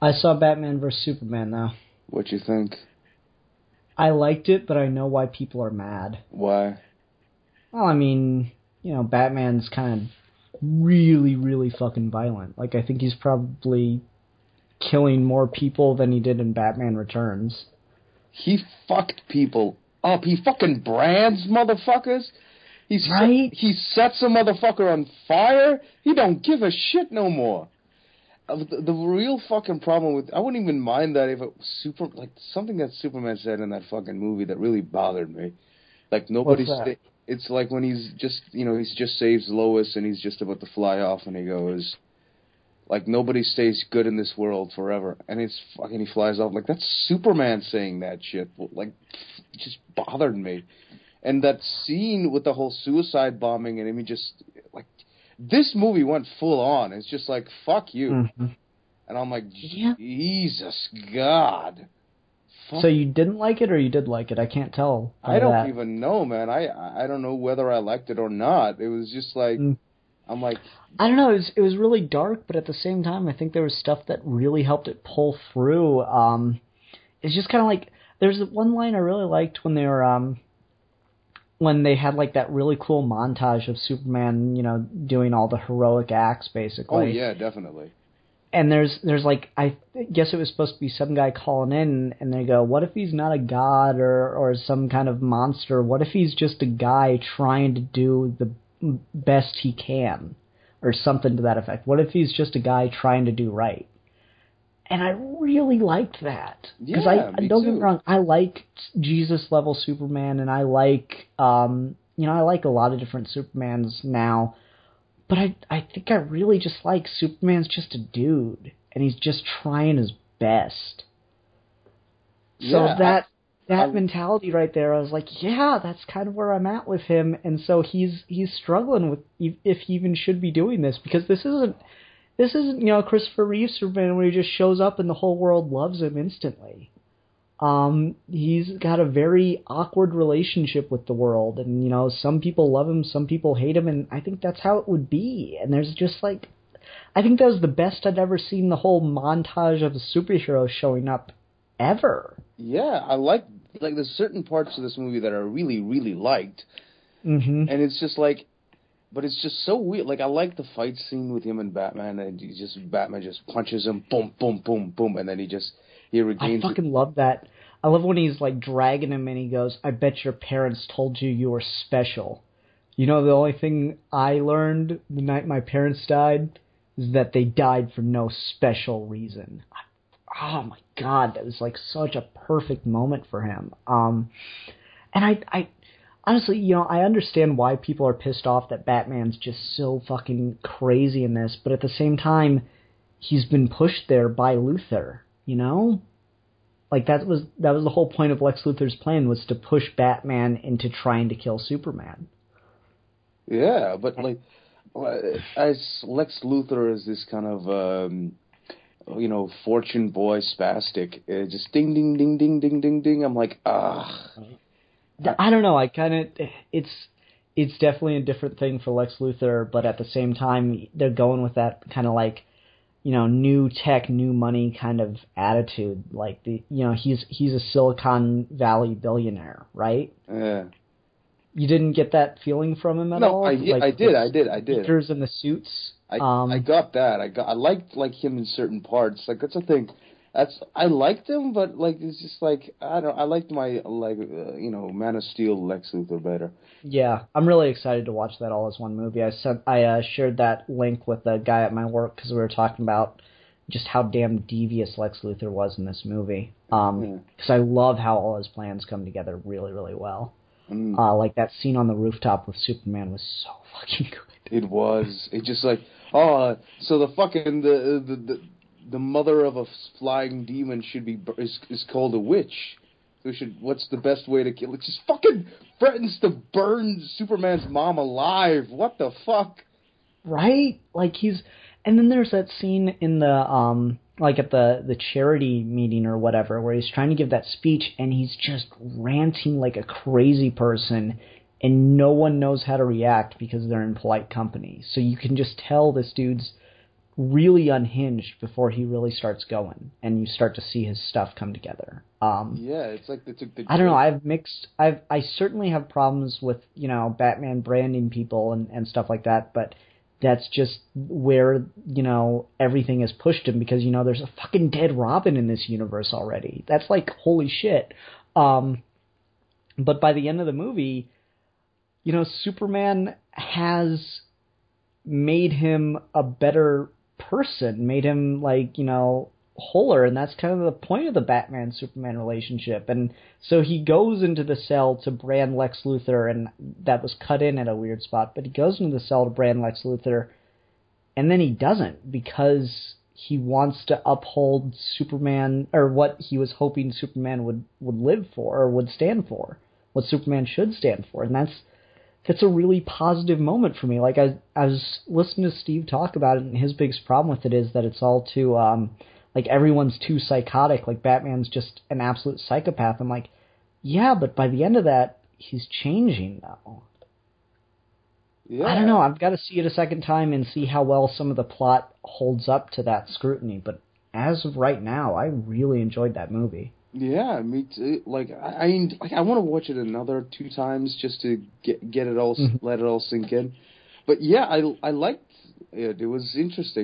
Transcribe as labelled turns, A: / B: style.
A: I saw Batman vs. Superman, though.
B: What'd you think?
A: I liked it, but I know why people are mad.
B: Why?
A: Well, I mean, Batman's kind of really, really fucking violent. Like, I think he's probably killing more people than he did in Batman Returns.
B: He fucked people up. He fucking brands motherfuckers. He sets a motherfucker on fire. He don't give a shit no more. The real fucking problem with... I wouldn't even mind that if it was something that Superman said in that fucking movie that really bothered me. Like, nobody... It's like when he's just, he's just saves Lois and he's just about to fly off and he goes, like, nobody stays good in this world forever. And it's fucking, he flies off. Like, that's Superman saying that shit. Like, it just bothered me. And that scene with the whole suicide bombing and him just, like, this movie went full on. It's just like, fuck you.
A: Mm-hmm.
B: And I'm like, Jesus God. Fuck.
A: So you didn't like it or you did like it? I can't tell.
B: I don't even know, man. I don't know whether I liked it or not. It was just like, I'm like...
A: I don't know. It was really dark, but at the same time, I think there was stuff that really helped it pull through. It's just kind of like... There's one line I really liked when they were... when they had like that really cool montage of Superman, doing all the heroic acts, basically.
B: Oh, yeah, definitely.
A: And there's like, I guess it was supposed to be some guy calling in, and they go, what if he's not a god or some kind of monster? What if he's just a guy trying to do the best he can? Or something to that effect. What if he's just a guy trying to do right? And I really liked that. Because don't get me wrong, I like Jesus-level Superman, and I like, I like a lot of different Supermans now. But I think I really just like Superman's just a dude, and he's just trying his best. So that mentality right there, I was like, yeah, that's kind of where I'm at with him. And so he's struggling with if he even should be doing this, because this isn't Christopher Reeve Superman where he just shows up and the whole world loves him instantly. He's got a very awkward relationship with the world, and some people love him, some people hate him, and I think that's how it would be. And there's just like, I think that was the best I'd ever seen the whole montage of the superheroes showing up ever.
B: Yeah, I like there's certain parts of this movie that I really, really liked, and it's just like, but it's just so weird. Like, I like the fight scene with him and Batman, and Batman just punches him, boom, boom, boom, boom, and then he regains.
A: I fucking love that. I love when he's like dragging him and he goes, I bet your parents told you were special. The only thing I learned the night my parents died is that they died for no special reason. Oh my God, that was like such a perfect moment for him. And I honestly, I understand why people are pissed off that Batman's just so fucking crazy in this, but at the same time, he's been pushed there by Luthor, Like, that was the whole point of Lex Luthor's plan, was to push Batman into trying to kill Superman.
B: Yeah, but, like, as Lex Luthor is this kind of, fortune boy spastic, just ding, ding, ding, ding, ding, ding, ding, I'm like, ah.
A: I don't know, it's definitely a different thing for Lex Luthor, but at the same time, they're going with that kind of like, new tech, new money kind of attitude. Like, he's a Silicon Valley billionaire, right?
B: Yeah.
A: You didn't get that feeling from him at all?
B: No, I did.
A: Pictures in the suits.
B: I got that. I liked him in certain parts. Like, that's the thing. I liked him, but like, it's just like, I liked my Man of Steel Lex Luthor better.
A: Yeah, I'm really excited to watch that all as one movie. I shared that link with a guy at my work because we were talking about just how damn devious Lex Luthor was in this movie. Because I love how all his plans come together really, really well. Like that scene on the rooftop with Superman was so fucking good.
B: It was. It just like, so the fucking the mother of a flying demon is called a witch. So what's the best way to kill it? Just fucking threatens to burn Superman's mom alive. What the fuck?
A: Right? Like and then there's that scene in the like at the charity meeting or whatever, where he's trying to give that speech and he's just ranting like a crazy person, and no one knows how to react because they're in polite company. So you can just tell this dude's really unhinged before he really starts going, and you start to see his stuff come together.
B: It's like they took the...
A: I don't know, I certainly have problems with, Batman branding people and stuff like that, but that's just where, everything has pushed him, because, there's a fucking dead Robin in this universe already. That's like, holy shit. But by the end of the movie, Superman has made him a better person, made him, wholer, and that's kind of the point of the Batman-Superman relationship. And so he goes into the cell to brand Lex Luthor, and that was cut in at a weird spot, but he goes into the cell to brand Lex Luthor, and then he doesn't, because he wants to uphold Superman, or what he was hoping Superman would live for, or would stand for, what Superman should stand for. And that's a really positive moment for me. Like, I was listening to Steve talk about it, and his biggest problem with it is that it's all too, everyone's too psychotic. Like, Batman's just an absolute psychopath. I'm like, yeah, but by the end of that, he's changing, though. Yeah. I don't know. I've got to see it a second time and see how well some of the plot holds up to that scrutiny. But as of right now, I really enjoyed that movie.
B: Yeah, me too. Like, I want to watch it another 2 times just to get it all, let it all sink in. But yeah, I liked it. It was interesting.